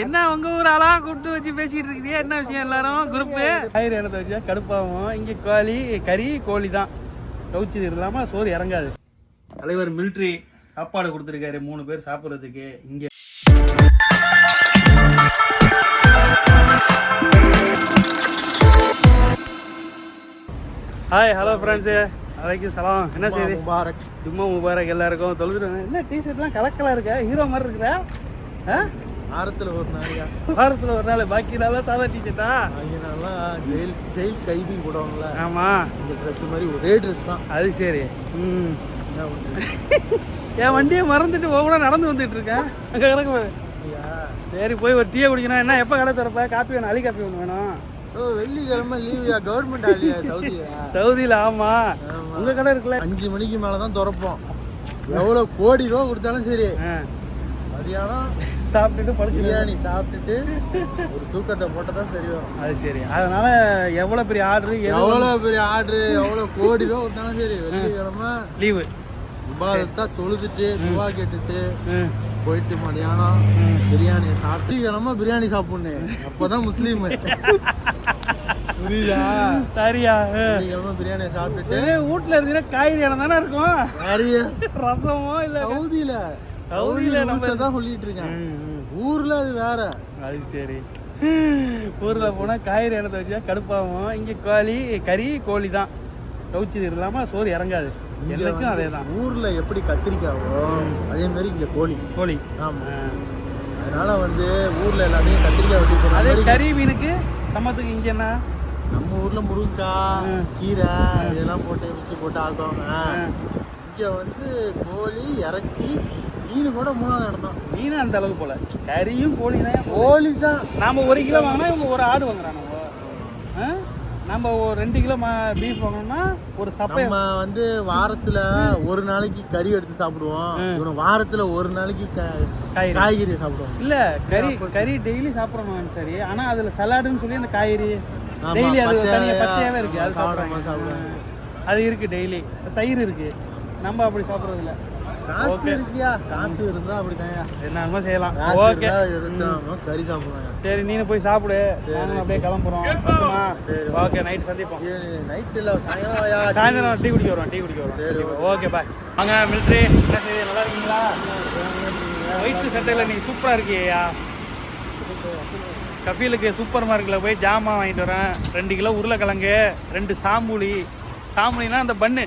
என்ன உங்க ஊர் ஆளா கூப்பிட்டு வச்சு பேசிட்டு இருக்கீங்க? என்ன விஷயம்? எல்லாரும் குரூப் கயிறு இடத்த வச்சா கடுப்பாகும். இங்க கறி கோழி தான். கவுச்சி இல்லாம சோறு இறங்காது. தலைவர் மிலிட்ரி சாப்பாடு கொடுத்துருக்காரு 3 பேர் சாப்பிட்றதுக்கு. இங்க ஹாய் ஹலோ ஃப்ரெண்ட்ஸு, அலைக்கும் சலாம். என்ன செய்தி? முபாரக். ஜும்மா முபாரக் எல்லாருக்கும். தொழுதுருவாங்க. என்ன டிஷர்ட்லாம் கலக்கலாக இருக்கா? ஹீரோ மாதிரி இருக்கிறா? வாரத்தில் ஒரு நாளையா? வாரத்தில் ஒரு நாள். பாக்கி நாளாக சாதா டிஷர்ட்டா? நான்லாம் ஜெயில் கைதி போடுவாங்களா? ஆமாம், இந்த ட்ரெஸ் மாதிரி ஒரே ட்ரெஸ் தான். அது சரி. என் வண்டியை மறந்துட்டு ஒவ்வொரு நடந்து வந்துட்டு இருக்கேன். அங்கே கிடக்கு. சரி, போய் ஒரு டீயை குடிக்கணும். என்ன எப்போ கடை திறப்ப? காப்பி வேணும், அலி காப்பி ஒன்று வேணும். வெள்ளிக்கிழமை லீவ்யா? கவர்மெண்ட் ஆலியா சவுதியில்? ஆமாம். உங்கள் கடை இருக்குல்ல? 5 மணிக்கு மேலே தான் திறப்போம். எவ்வளோ கோடி ரூபா கொடுத்தாலும் சரி, மதியானம் சாப்பிட்டுட்டு பிரியாணி சாப்பிட்டுட்டு ஒரு தூக்கத்தை போட்டால் தான் சரி வரும். அது சரி. அதனால எவ்வளோ பெரிய ஆர்டரு, எவ்வளோ கோடி ரூபா கொடுத்தாலும் சரி, வெள்ளிக்கிழமை லீவு. விவாதத்தா தொழுதுட்டு துவா கேட்டுட்டு போயிட்டு மதியானம் பிரியாணியை சாப்பிட்டு கிழமை பிரியாணி சாப்பிடணும். அப்போதான் முஸ்லீம். புரியுதா? சரியா? கிழமை பிரியாணியை சாப்பிட்டுட்டு வீட்டுல இருக்கிற காய்கறி இடம் தானே இருக்கும். ரசமோ இல்ல. சவுதியில நம்ம தான் சொல்லிட்டு இருக்கேன். ஊர்ல அது வேற. அது சரி. ஊர்ல போனா காய்கறி இடத்த வச்சா கடுப்பாகும். இங்க கறி கோழி தான். கவுச்சி இல்லாம சோறு இறங்காது. எல்லாச்சும் அதே தான். ஊர்ல எப்படி கத்திரிக்காவோ அதே மாதிரி இங்க கோழி. ஆமா. அதனால ஊர்ல எல்லாத்தையும் கத்திரிக்காய் வெட்டி போடுறாங்க. அதே கறி மீனுக்கு சமத்துக்கு இங்க என்ன? நம்ம ஊர்ல முருங்கைக்காய், கீரை இதெல்லாம் வச்சு போட்டு ஆக்குவாங்க. இங்க கோழி, இறைச்சி, மீன் கூட 3வது இடம் தான். மீன் அந்த அளவுக்கு போல. கறியும் கோழி தான். நாம 1 கிலோ வாங்கினா இவங்க ஒரு ஆடு வாங்குறாங்க. நம்ம ஒரு 2 கிலோ பீஃப் வாங்கணும்னா ஒரு சப்பை. நம்ம வாரத்துல ஒரு நாளைக்கு கறி எடுத்து சாப்பிடுவோம். இவங்க வாரத்துல ஒரு நாளைக்கு காய்கறி சாப்பிடுவோம். இல்ல, கறி டெய்லி சாப்பிடணும். சரி, ஆனா அதுல சலாடுன்னு சொல்லி அந்த காய்கறி டெய்லி அது தனியா பச்சையாவே இருக்கு. அது சாப்பிடுவாங்க. அது இருக்கு டெய்லி. தயிர் இருக்கு. நம்ம அப்படி சாப்பிடுறது இல்ல. காசு இருக்கியா? காசு இருந்தா அப்படிதான் என்னமா செய்யலாம். ஓகே, கறி சாப்பிடுவாங்க. சரி, நீனு போய் சாப்பிடு. நானும் அப்படியே கிளம்புறோம். ஓகே, நைட் சந்திப்போம். நைட் இல்ல, சாயந்தரம் டீ குடிக்க வரோம். சரி, ஓகே, பாய். வாங்க மிலிட்ரி. என்ன செய்ய? நல்லா இருக்கீங்களா? ஒயிட் சட்டையில் நீ சூப்பராக இருக்கியா? கபிலுக்கு சூப்பர் மார்க்கெட்டில் போய் ஜாமான் வாங்கிட்டு வரேன். 2 கிலோ உருளைக்கிழங்கு, 2 சாம்புலினா அந்த பன்னு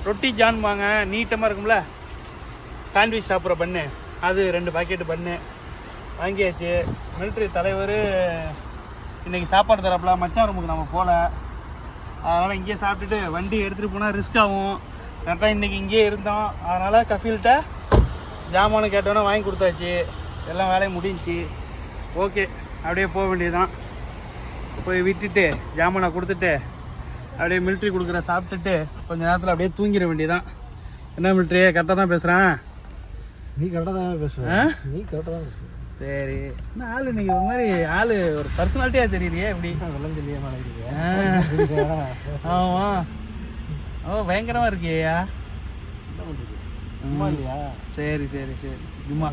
ரொட்டி ஜான்பாங்க, நீட்டமாக இருக்கும்ல, சாண்ட்விச் சாப்பிட்ற பன்னு, அது 2 பாக்கெட்டு பன்னு வாங்கியாச்சு. மிலிட்ரி தலைவர் இன்றைக்கி சாப்பாடு தரப்பல. மச்சான் ரூமுக்கு நம்ம போகல. அதனால் இங்கேயே சாப்பிட்டுட்டு வண்டி எடுத்துகிட்டு போனால் ரிஸ்க் ஆகும். கரெக்டாக இன்றைக்கி இங்கேயே இருந்தோம். அதனால் கஃபீல்கிட்ட ஜாமானு கேட்டோன்னே வாங்கி கொடுத்தாச்சு. எல்லாம் வேலையும் முடிஞ்சிச்சு. ஓகே, அப்படியே போக வேண்டியதுதான். போய் விட்டுட்டு ஜாமானை கொடுத்துட்டு அப்படியே மிலிட்ரி கொடுக்குற சாப்பிட்டுட்டு கொஞ்சம் நேரத்தில் அப்படியே தூங்கிட வேண்டியதான். என்ன மிலிட்ரி, கரெக்டாக தான் பேசுகிறேன்? நீ கரெக்டாக தான் பேசுகிறேன். சரி, என்ன ஆள் இன்னைக்கு ஒரு மாதிரி ஒரு பர்சனாலிட்டியாக தெரியுறியே? எப்படி ஆமாம். பயங்கரமாக இருக்கியா? சரி, ஜும்மா.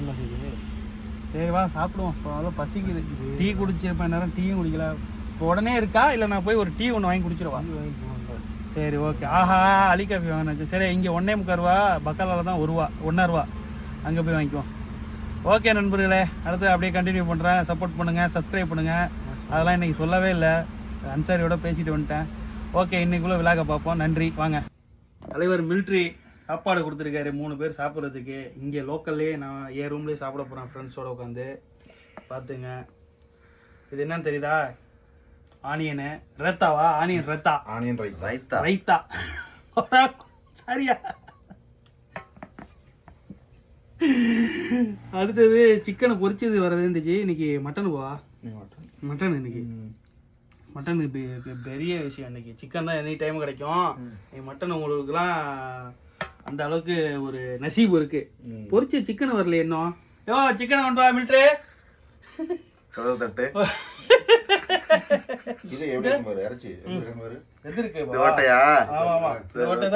சரி, வா சாப்பிடுவோம். இப்போ அவ்வளோ பசிக்குது. டீ குடிச்சிருப்பேன். நேரம் டீயும் குடிக்கல. இப்போ உடனே இருக்கா? இல்லை நான் போய் ஒரு டீ ஒன்று வாங்கி குடிச்சிருவா? சரி, ஓகே. ஆஹா, அலி காஃபி வாங்கினாச்சு. சரி, இங்கே 1.25 ரூபா, பக்காலால் தான் 1 ரூபா, 1.5 ரூபா. அங்கே போய் வாங்கிக்குவோம். ஓகே நண்பர்களே, அடுத்து அப்படியே கண்டினியூ பண்ணுறேன். சப்போர்ட் பண்ணுங்கள், சப்ஸ்கிரைப் பண்ணுங்கள். அதெல்லாம் இன்றைக்கி சொல்லவே இல்லை. அன்சாரியோட பேசிட்டு வந்துட்டேன். ஓகே, இன்றைக்குள்ளே விழாக்க பார்ப்போம். நன்றி. வாங்க. தலைவர் மிலிட்ரி சாப்பாடு கொடுத்துருக்காரு 3 பேர் சாப்பிட்றதுக்கு. இங்கே லோக்கல்லே நான் என் ரூம்லேயே சாப்பிட போகிறேன் ஃப்ரெண்ட்ஸோடு உட்காந்து. பார்த்துங்க, இது என்னன்னு தெரியுதா? ஆனியனு ரைத்தாவா? ஆனியன் ரைத்தா. சரியா? அடுத்தது சிக்கனை பொரிச்சது வர்றது இருந்துச்சு. இன்னைக்கு மட்டனுவா? மட்டன். இன்னைக்கு மட்டனுக்கு பெரிய விஷயம். இன்னைக்கு சிக்கன் தான் எனி டைம் கிடைக்கும். மட்டன் உங்களுக்குலாம் அந்த அளவுக்கு ஒரு நசீபு இருக்கு. பொரிச்ச சிக்கன் வரல இன்னும். சிக்கனை கொண்டு வா மிலிட்ரி.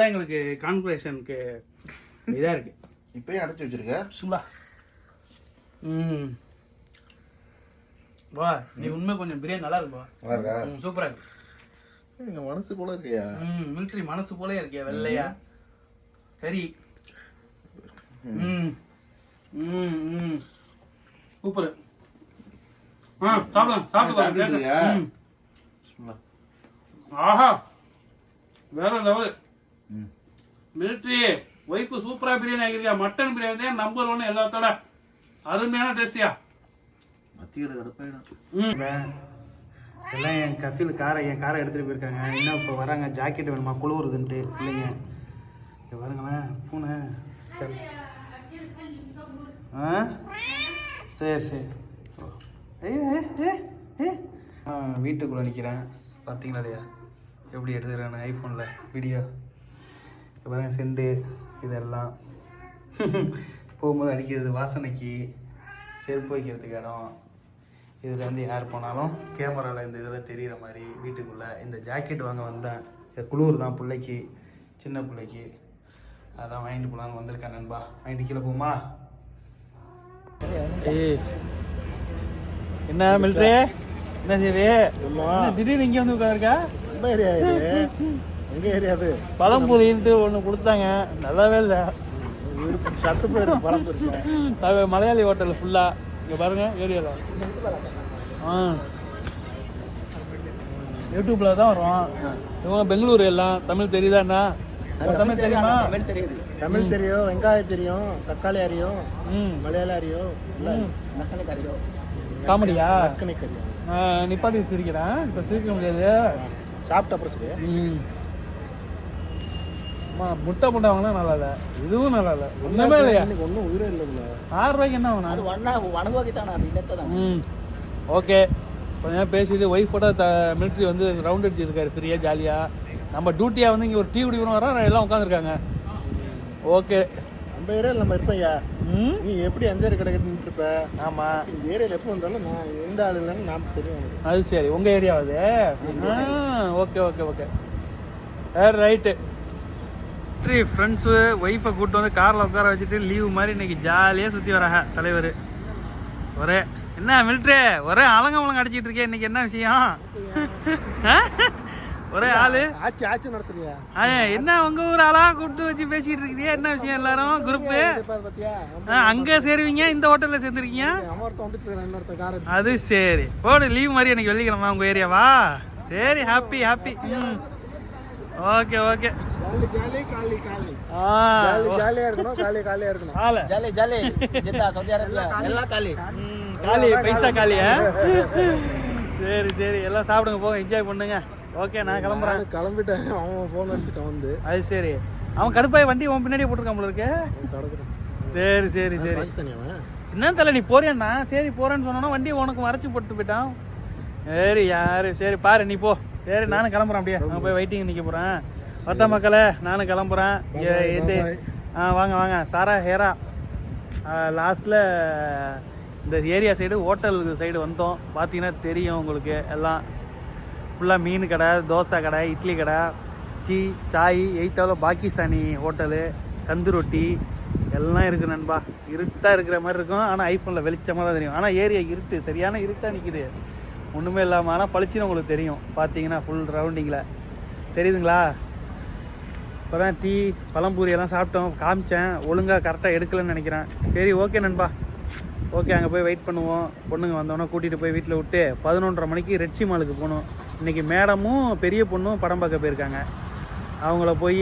எங்களுக்கு கான்ஃபரேஷனுக்கு இதா இருக்கு. இப்பயும் அடைச்சு வச்சிருக்க. சும்மா வா நீ உண்மை கொஞ்சம் பிரியாணி நல்லா இருக்குப்பா. நல்லா இருக்கா? சூப்பரா இருக்கு. எங்க மனசு போல இருக்கியா? மிலிட்டரி மனசு போல இருக்கியா? வெள்ளையா கறி. சூப்பர். சாப்பிடுங்க. ஆஹா வேற லெவல். மிலிட்டரி ஒய்ஃபு சூப்பரா பிரியாணி ஆகிருக்கா. மட்டன் பிரியாணி தான் நம்பர் 1 எல்லாத்தோட. அருமையான டேஸ்டியா. எல்லாம் என் கஃபில் என் காரை எடுத்துட்டு போயிருக்காங்க. இன்னும் இப்போ வராங்க. ஜாக்கெட் வேணுமா குளிருதுன்ட்டு இல்லைங்க. இங்கே பாருங்களேன் பூனை. சரி சரி சரி. வீட்டுக்குள்ளே நிற்கிறேன். பார்த்தீங்களா இல்லையா எப்படி எடுத்துக்கிறேன் ஐஃபோனில் வீடியோ. இப்போ பாருங்க செண்டு இதெல்லாம் போகும்போது அடிக்கிறது வாசனைக்கு, செருப்பு வைக்கிறதுக்கு இடம். இதில் வந்து யார் போனாலும் கேமராவில் இந்த இதில் தெரிகிற மாதிரி வீட்டுக்குள்ளே. இந்த ஜாக்கெட் வாங்க வந்தேன். குளிர் தான் பிள்ளைக்கு, சின்ன பிள்ளைக்கு. அதான் வாங்கிட்டு போகலான்னு வந்திருக்கேன் நண்பா. வாங்கிட்டு கீழே போமா. என்ன மிலிட்ரி என்ன சரி திடீர்னு இங்கே வந்து உட்காருக்கா? எங்க ஏரியாது பழம்புரின்ட்டு ஒன்று கொடுத்தாங்க. நல்லாவே இல்லை. சத்து போயிருக்கு பழம்புரி. மலையாளி ஹோட்டல் ஃபுல்லாக இங்கே பாருங்க ஏரியாவில். யூடியூப்பில் தான் வரும். இவங்க பெங்களூர் எல்லாம். தமிழ் தெரியுதாண்ணா? தமிழ் தெரியுமா? தமிழ் தெரியும், வெங்காயம் தெரியும், தக்காளி அறியும், மலையாளம் அறியும், காமெடியா தெரியும். நிப்பாட்டி சிரிக்கிறேன். இப்போ சிரிக்க முடியாது. சாப்பிட்ட அப்புறம் முட்டை முட்டை வாங்கினா நல்லா இல்லை. இதுவும் நல்லா இல்லை. ஒன்றுமே இல்லையா? ஒன்றும் உயிரே இல்லை. 6 ரூபாய்க்கு என்ன வாங்கினா? ஓகே கொஞ்ச நேரம் பேசிட்டு ஒய்ஃபோட மிலிட்ரி வந்து ரவுண்ட் அடிச்சிருக்காரு ஃப்ரீயாக ஜாலியாக. நம்ம டியூட்டியாக வந்து இங்கே ஒரு டீ குடிக்கணும் வரோம். எல்லாம் உட்காந்துருக்காங்க. ஓகே நம்ம ஏரியாவில் நம்ம இருப்பையா. நீ எப்படி அஞ்சாறு கடை கட்டிட்டு இருப்ப? ஆமாம் இந்த ஏரியாவில் எப்போ வந்தாலும் நான் எந்த ஆள் இல்லைன்னு நான் தெரியும். அது சரி உங்கள் ஏரியாவது. Okay okay okay right. Friends ஒய்ஃபை கூப்பிட்டு வந்து காரில் உட்கார வச்சுட்டு லீவு மாதிரி இன்னைக்கு ஜாலியாக சுற்றி வராங்க தலைவர். ஒரே என்ன மிலிட்ரி ஒரே அலங்க அடிச்சிட்டு இருக்கேன். இன்னைக்கு என்ன விஷயம்? ஒரே ஆளு ஆச்சு ஆச்சு நடத்துறியா? என்ன உங்க ஊர் ஆளா கூப்பிட்டு வச்சு பேசிட்டு இருக்கீங்க? என்ன விஷயம்? எல்லாரும் குரூப்பு அங்கே சேருவீங்க, இந்த ஹோட்டலில் சேர்ந்துருக்கீங்க. அது சரி போடு. லீவ் மாதிரி எனக்கு வெள்ளிக்கிழமை உங்கள் ஏரியாவா? சரி ஹாப்பி ஹாப்பி. ஓகே ஓகே காலி பைசா காலியா? சரி சரி எல்லாம் சாப்பிடுங்க போங்க, என்ஜாய் பண்ணுங்க. ஓகே நான் கிளம்புறேன். கிளம்பிட்டேன். அவன் ஃபோன் அடிச்சுட்டு வந்து. அது சரி அவன் கடுப்பாய் வண்டி உன் பின்னாடியே போட்டிருக்கான் போல இருக்கு. சரி சரி சரி என்ன தலை நீ போறியாண்ணா? சரி போறேன்னு சொன்னா வண்டி உனக்கு மறைச்சு போட்டு போயிட்டான். சரி யாரு சரி பாரு நீ போ. சரி நானும் கிளம்புறேன். அப்படியே நான் போய் வெயிட்டிங் நிற்க போகிறேன். வட்ட மக்களே நானும் கிளம்புறேன். இது வாங்க வாங்க சாரா ஹேரா லாஸ்ட்டில் இந்த ஏரியா சைடு ஹோட்டல் சைடு வந்தோம். பார்த்தீங்கன்னா தெரியும் உங்களுக்கு. எல்லாம் ஃபுல்லாக மீன் கடை, தோசை கடை, இட்லி கடை, tea Sai, 8th Pakistani hotel, கந்து ரொட்டி எல்லாம் இருக்குது நண்பா. இருட்டாக இருக்கிற மாதிரி இருக்கும். ஆனால் ஐஃபோனில் வெளிச்சமாக தான் தெரியும். ஆனால் ஏரியா இருட்டு சரியான இருட்டாக நிற்கிது. ஒன்றுமே இல்லாமல் ஆனால் பளிச்சுன்னு உங்களுக்கு தெரியும். பார்த்தீங்கன்னா ஃபுல் ரவுண்டிங்கில் தெரியுதுங்களா? இப்போ தான் டீ பழம்பூரி எல்லாம் சாப்பிட்டோம், காமிச்சேன். ஒழுங்காக கரெக்டாக எடுக்கலன்னு நினைக்கிறேன். சரி ஓகே நண்பா. ஓகே அங்கே போய் வெயிட் பண்ணுவோம். பொண்ணுங்க வந்தோன்னே கூட்டிகிட்டு போய் வீட்டில் விட்டு 11:30 மணிக்கு ரெட்சி மாலுக்கு போகணும். இன்றைக்கி மேடமும் பெரிய பொண்ணும் படம் பார்க்க போயிருக்காங்க. அவங்கள போய்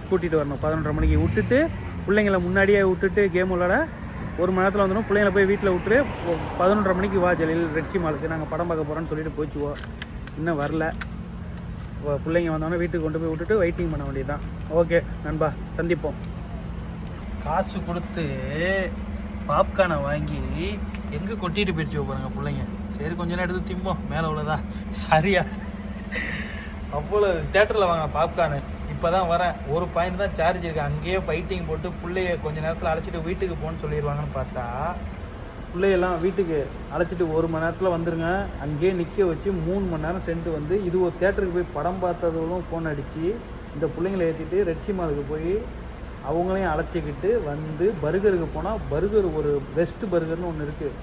கூட்டிகிட்டு வரணும். 11:30 மணிக்கு விட்டுட்டு பிள்ளைங்களை முன்னாடியே விட்டுட்டு கேம் விளாட 1 மணி நேரத்தில் வந்துடும். பிள்ளைங்களை போய் வீட்டில் விட்டுரு 11:30 மணிக்கு வா ஜலில் ரெட்சி மாலுக்கு நாங்கள் படம் பார்க்க போகிறோன்னு சொல்லிட்டு போச்சுவோம். இன்னும் வரல. பிள்ளைங்க வந்தோடனே வீட்டுக்கு கொண்டு போய் விட்டுட்டு வெயிட்டிங் பண்ண வேண்டியது தான். ஓகே நண்பா சந்திப்போம். காசு கொடுத்து பாப்கார்னை வாங்கி எங்கே கொட்டிட்டு போயிடுச்சு பாருங்க பிள்ளைங்க. சரி கொஞ்ச நேரம் எடுத்து திம்போம் மேலே உள்ளதா சரியா. அவ்வளோ தேட்டரில் வாங்க பாப்கார்னு. இப்போ தான் வரேன். ஒரு பாயிண்ட் தான் சார்ஜ் இருக்குது. அங்கேயே ஃபைட்டிங் போட்டு பிள்ளைய கொஞ்சம் நேரத்தில் அழைச்சிட்டு வீட்டுக்கு போகணுன்னு சொல்லிடுவாங்கன்னு பார்த்தா பிள்ளையெல்லாம் வீட்டுக்கு அழைச்சிட்டு 1 மணி நேரத்தில் வந்துருங்க. அங்கேயே நிற்க வச்சு 3 மணி நேரம் சென்று வந்து இது ஒரு தேட்டருக்கு போய் படம் பார்த்ததும் ஃபோன் அடித்து இந்த பிள்ளைங்களை ஏற்றிட்டு ரெட்சி மாலுக்கு போய் அவங்களையும் அழைச்சிக்கிட்டு வந்து பர்கருக்கு போனால் பர்கர் ஒரு பெஸ்ட் பர்கர்னு ஒன்று இருக்குது.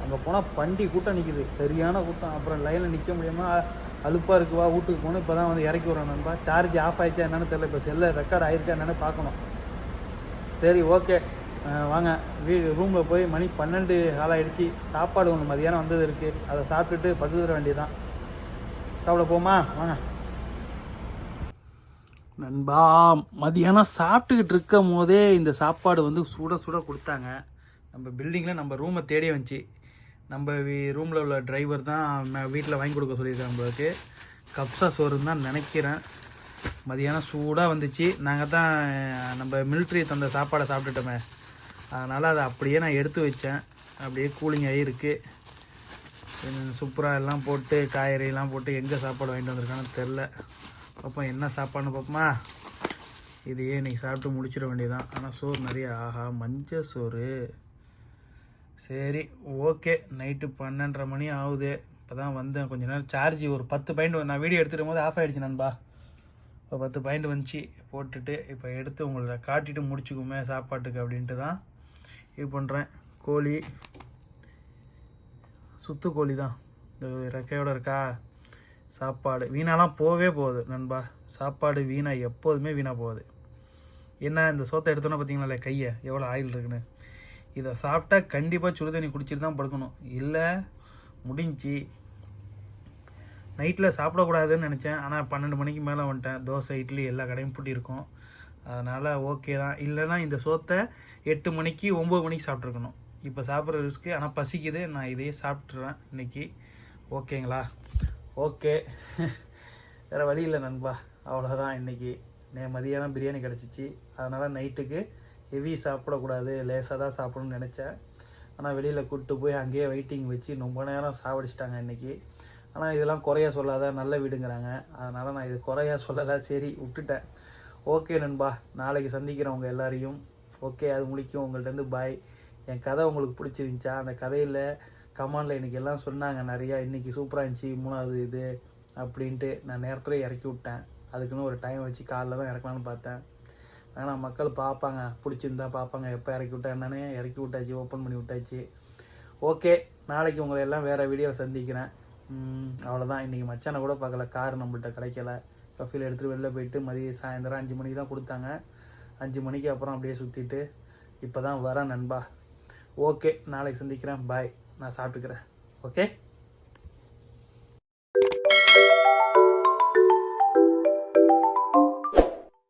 அங்கே போனால் பண்டி கூட்டம் நிற்கிது, சரியான கூட்டம். அப்புறம் லைனில் நிற்க முடியாமல் அலுப்பாக இருக்குவா, வீட்டுக்கு போகணும். இப்போ தான் வந்து இறக்கி விட்றேன் நண்பா. சார்ஜ் ஆஃப் ஆகிடுச்சா என்னென்னு தெரியல, இப்போ செல்லில் ரெக்கார்ட் ஆகிருக்கா என்னென்னு பார்க்கணும். சரி ஓகே வாங்க ரூமில் போய் மணி 12 ஆகிடுச்சு. சாப்பாடு ஒன்று மதியானம் வந்தது இருக்குது, அதை சாப்பிட்டுட்டு படுத்துற வேண்டியதான். சாப்பிட போமா வாங்க நண்பா. மதியானம் சாப்பிட்டுக்கிட்டு இருக்கும் போதே இந்த சாப்பாடு வந்து சுட சுட கொடுத்தாங்க. நம்ம பில்டிங்கில் நம்ம ரூமை தேடி வந்துச்சு. நம்ம ரூமில் உள்ள டிரைவர் தான் வீட்டில் வாங்கி கொடுக்க சொல்லியிருக்காங்க. நம்மளுக்கு கப்சா சோறுன்னு தான் நினைக்கிறேன். மதியானம் சூடாக வந்துச்சு. நாங்கள் தான் நம்ம மிலிட்ரி தந்த சாப்பாடை சாப்பிட்டுட்டோமே, அதனால் அதை அப்படியே நான் எடுத்து வச்சேன். அப்படியே கூலிங் ஆகிருக்கு. சூப்பராக எல்லாம் போட்டு காய்கறியெல்லாம் போட்டு எங்கே சாப்பாடு வாங்கிட்டு வந்திருக்கான்னு தெரில. பார்ப்போம் என்ன சாப்பாடுன்னு பார்ப்போமா. இதையே இன்றைக்கி சாப்பிட்டு முடிச்சிட வேண்டியதான். ஆனால் சோறு நிறைய, ஆஹா மஞ்சள் சோறு. சரி ஓகே, நைட்டு 12:30 மணி ஆகுது. இப்போ தான் வந்தேன். கொஞ்சம் நேரம் சார்ஜ் ஒரு 10 பாயிண்ட் நான் வீடியோ எடுத்துகிட்டு போது ஆஃப் ஆகிடுச்சு நண்பா. இப்போ 10 பாயிண்ட் வந்துச்சு போட்டுட்டு இப்போ எடுத்து உங்களை காட்டிட்டு முடிச்சுக்குமே சாப்பாட்டுக்கு அப்படின்ட்டு தான் இது பண்ணுறேன். கோழி சுத்து கோழி தான், இந்த ரெக்கையோடு இருக்கா. சாப்பாடு வீணாலாம் போகவே போகுது நண்பா. சாப்பாடு வீணாக எப்போதுமே வீணாக போகுது. என்ன இந்த சோத்தை எடுத்தோன்னா பார்த்தீங்களா கையை எவ்வளோ ஆயில் இருக்குன்னு. இதை சாப்பிட்டா கண்டிப்பாக சுடுதண்ணி குடிச்சிட்டு தான் படுக்கணும், இல்லை முடிஞ்சு. நைட்டில் சாப்பிடக்கூடாதுன்னு நினச்சேன், ஆனால் 12 மணிக்கு மேலே வந்துட்டேன். தோசை இட்லி எல்லா கடையும் பூட்டியிருக்கோம், அதனால் ஓகே தான். இல்லைனா இந்த சோத்தை 8 மணிக்கு 9 மணிக்கு சாப்பிட்ருக்கணும். இப்போ சாப்பிட்ற ரிஸ்க்கு, ஆனால் பசிக்குது. நான் இதையே சாப்பிட்றேன் இன்றைக்கி. ஓகேங்களா? ஓகே வேறு வழி இல்லை நண்பா, அவ்வளோதான். இன்றைக்கி மதியானம் பிரியாணி கிடச்சிச்சு, அதனால் நைட்டுக்கு ஹெவி சாப்பிடக்கூடாது, லேசாக தான் சாப்பிடணும்னு நினச்சேன். ஆனால் வெளியில் கூப்பிட்டு போய் அங்கேயே வெயிட்டிங் வச்சு ரொம்ப நேரம் சாவடிச்சிட்டாங்க இன்றைக்கி. ஆனால் இதெல்லாம் குறையா சொல்லாத, நல்ல வீடுங்கிறாங்க, அதனால் நான் இது குறையா சொல்லலை, சரி விட்டுட்டேன். ஓகே நண்பா, நாளைக்கு சந்திக்கிறேன் உங்கள் எல்லாரையும். ஓகே, அது முடிக்கும். உங்கள்கிட்ட பாய். என் கதை உங்களுக்கு பிடிச்சிருந்துச்சா? அந்த கதையில் கமாண்டில் இன்றைக்கி எல்லாம் சொன்னாங்க நிறையா, இன்றைக்கி சூப்பராக இருந்துச்சு 3வது இது அப்படின்ட்டு. நான் நேரத்தில் இறக்கி விட்டேன், அதுக்குன்னு ஒரு டைம் வச்சு காலைல தான் இறக்கலான்னு பார்த்தேன். ஆனால் மக்கள் பார்ப்பாங்க, பிடிச்சிருந்தா பார்ப்பாங்க. எப்போ இறக்கி விட்டா என்னன்னு இறக்கி விட்டாச்சு, ஓப்பன் பண்ணி விட்டாச்சு. ஓகே, நாளைக்கு உங்களை எல்லாம் வேறு வீடியோவை சந்திக்கிறேன். அவ்வளோதான். இன்றைக்கி மச்சானை கூட பார்க்கல, கார் நம்மள்கிட்ட கிடைக்கல. கஃபீல் எடுத்துகிட்டு வெளில போயிட்டு சாயந்தரம் 5 மணிக்கு தான் கொடுத்தாங்க. 5 மணிக்கு அப்புறம் அப்படியே சுற்றிட்டு இப்போ தான் வரேன் நண்பா. ஓகே, நாளைக்கு சந்திக்கிறேன். பாய். நான் சாப்பிட்டுக்கிறேன். ஓகே.